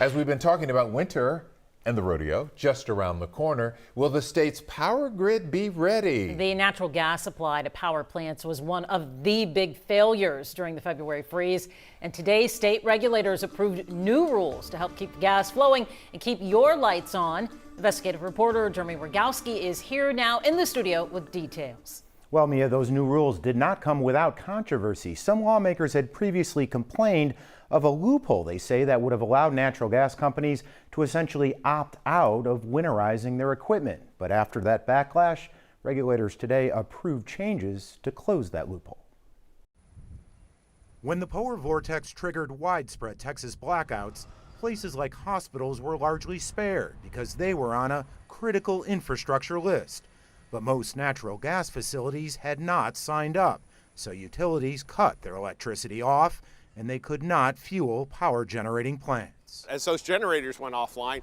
As we've been talking about winter and the rodeo just around the corner, will the state's power grid be ready? The natural gas supply to power plants was one of the big failures during the February freeze. And today, state regulators approved new rules to help keep the gas flowing and keep your lights on. Investigative reporter Jeremy Rogowski is here now in the studio with details. Well, Mia, those new rules did not come without controversy. Some lawmakers had previously complained of a loophole, they say, that would have allowed natural gas companies to essentially opt out of winterizing their equipment. But after that backlash, regulators today approved changes to close that loophole. When the polar vortex triggered widespread Texas blackouts, places like hospitals were largely spared because they were on a critical infrastructure list. But most natural gas facilities had not signed up, so utilities cut their electricity off, and they could not fuel power generating plants. As those generators went offline,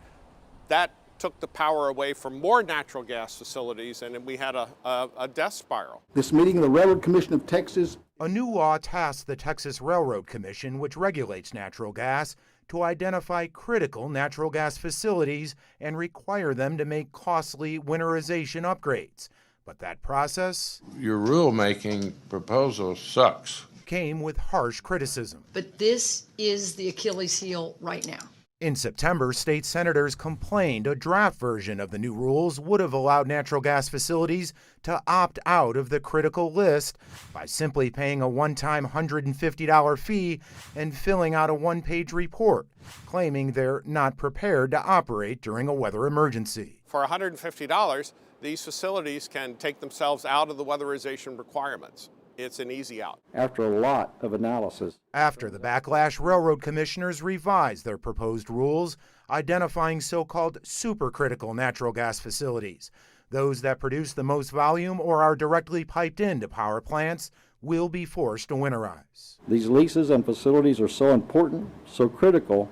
that took the power away from more natural gas facilities, and we had a death spiral. This meeting of the Railroad Commission of Texas. A new law tasked the Texas Railroad Commission, which regulates natural gas, to identify critical natural gas facilities and require them to make costly winterization upgrades. But that process, your rulemaking proposal sucks. Came with harsh criticism. But this is the Achilles heel right now. In September, state senators complained a draft version of the new rules would have allowed natural gas facilities to opt out of the critical list by simply paying a one-time $150 fee and filling out a one-page report, claiming they're not prepared to operate during a weather emergency. For $150, these facilities can take themselves out of the weatherization requirements. It's an easy out. After a lot of analysis. After the backlash, railroad commissioners revised their proposed rules, identifying so-called supercritical natural gas facilities. Those that produce the most volume or are directly piped into power plants will be forced to winterize. These leases and facilities are so important, so critical,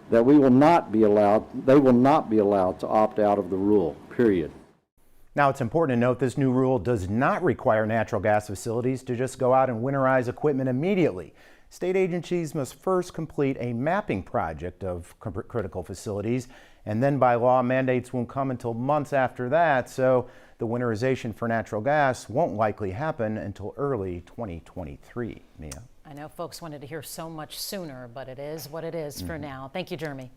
that they will not be allowed to opt out of the rule, period. Now, it's important to note this new rule does not require natural gas facilities to just go out and winterize equipment immediately. State agencies must first complete a mapping project of critical facilities, and then by law, mandates won't come until months after that, so the winterization for natural gas won't likely happen until early 2023. Mia? I know folks wanted to hear so much sooner, but it is what it is for now. Thank you, Jeremy.